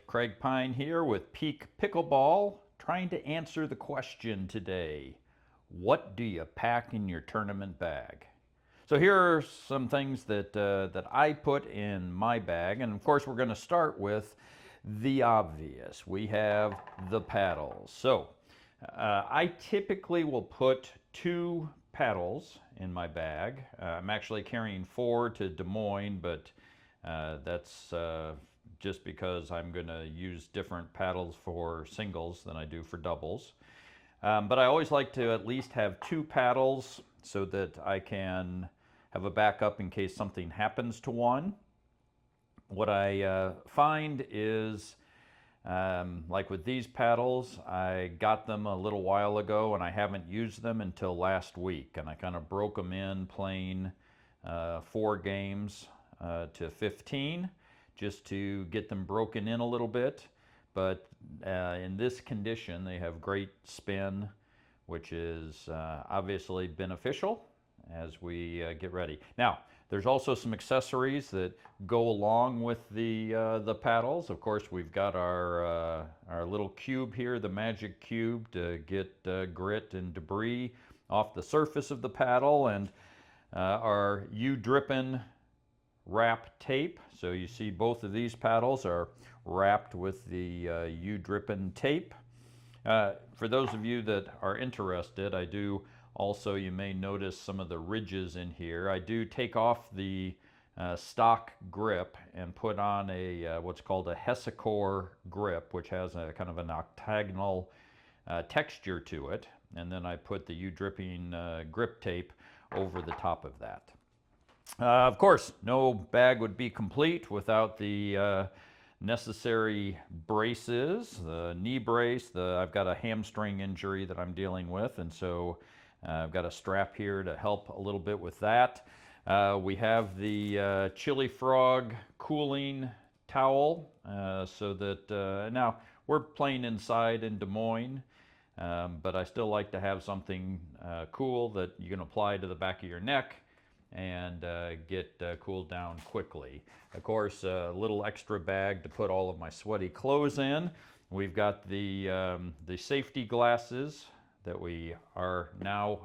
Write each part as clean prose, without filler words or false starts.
Craig Pine here with Peak Pickleball, trying to answer the question today, what do you pack in your tournament bag? So here are some things that I put in my bag, and of course we're going to start with the obvious. We have the paddles. So I typically will put 2 paddles in my bag. I'm actually carrying 4 to Des Moines, but that's just because I'm going to use different paddles for singles than I do for doubles. But I always like to at least have 2 paddles so that I can have a backup in case something happens to one. What I find is, like with these paddles, I got them a little while ago and I haven't used them until last week. And I kind of broke them in playing 4 games to 15 just to get them broken in a little bit. But in this condition, they have great spin, which is obviously beneficial as we get ready. Now, there's also some accessories that go along with the paddles. Of course, we've got our little cube here, the magic cube, to get grit and debris off the surface of the paddle, and our U-dripping wrap tape. So you see both of these paddles are wrapped with the U-dripping tape. For those of you that are interested, I do also, you may notice some of the ridges in here. I do take off the stock grip and put on a what's called a Hessicore grip, which has a kind of an octagonal texture to it. And then I put the U-dripping grip tape over the top of that. Of course, no bag would be complete without the necessary braces, the knee brace. I've got a hamstring injury that I'm dealing with, and so I've got a strap here to help a little bit with that. We have the Chili Frog cooling towel, so that now we're playing inside in Des Moines, but I still like to have something cool that you can apply to the back of your neck and get cooled down quickly. Of course, a little extra bag to put all of my sweaty clothes in. We've got the safety glasses that we are now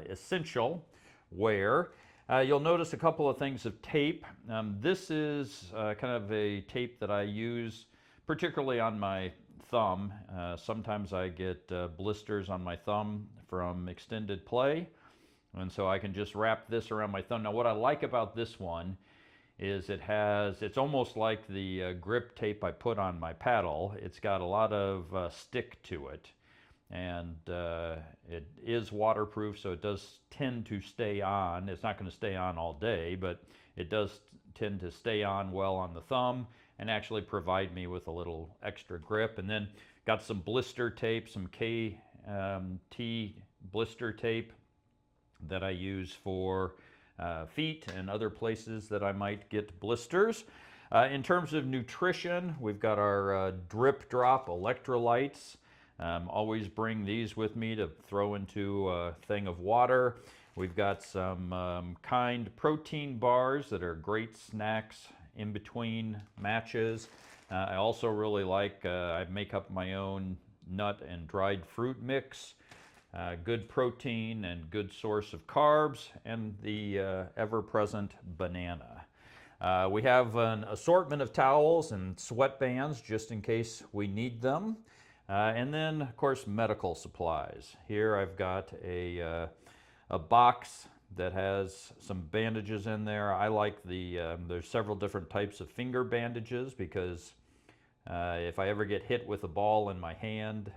essential wear. You'll notice a couple of things of tape. This is kind of a tape that I use particularly on my thumb. Sometimes I get blisters on my thumb from extended play. And so I can just wrap this around my thumb. Now what I like about this one is it's almost like the grip tape I put on my paddle. It's got a lot of stick to it. And it is waterproof, so it does tend to stay on. It's not going to stay on all day, but it does tend to stay on well on the thumb and actually provide me with a little extra grip. And then got some blister tape, some KT blister tape that I use for feet and other places that I might get blisters. In terms of nutrition, we've got our Drip Drop electrolytes. Always bring these with me to throw into a thing of water. We've got some Kind protein bars that are great snacks in between matches. I also really like, I make up my own nut and dried fruit mix. Good protein and good source of carbs, and the ever-present banana. We have an assortment of towels and sweatbands just in case we need them. And then, of course, medical supplies. Here I've got a box that has some bandages in there. I like there's several different types of finger bandages because if I ever get hit with a ball in my hand,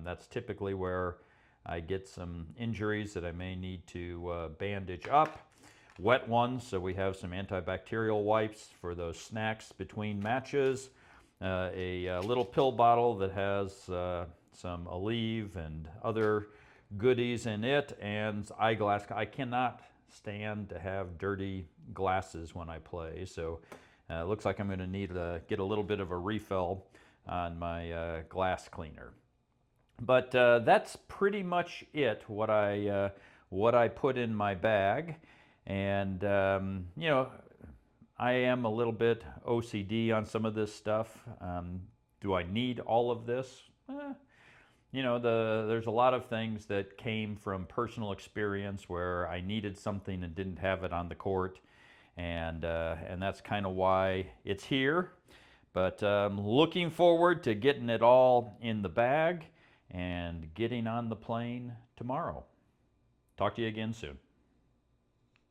that's typically where I get some injuries that I may need to bandage up. Wet ones, so we have some antibacterial wipes for those snacks between matches. A little pill bottle that has some Aleve and other goodies in it, and eyeglass. I cannot stand to have dirty glasses when I play, so it looks like I'm going to need to get a little bit of a refill on my glass cleaner. But that's pretty much it, what I put in my bag. And, you know, I am a little bit OCD on some of this stuff. Do I need all of this? You know, there's a lot of things that came from personal experience where I needed something and didn't have it on the court, and that's kind of why it's here. But looking forward to getting it all in the bag and getting on the plane tomorrow. Talk to you again soon.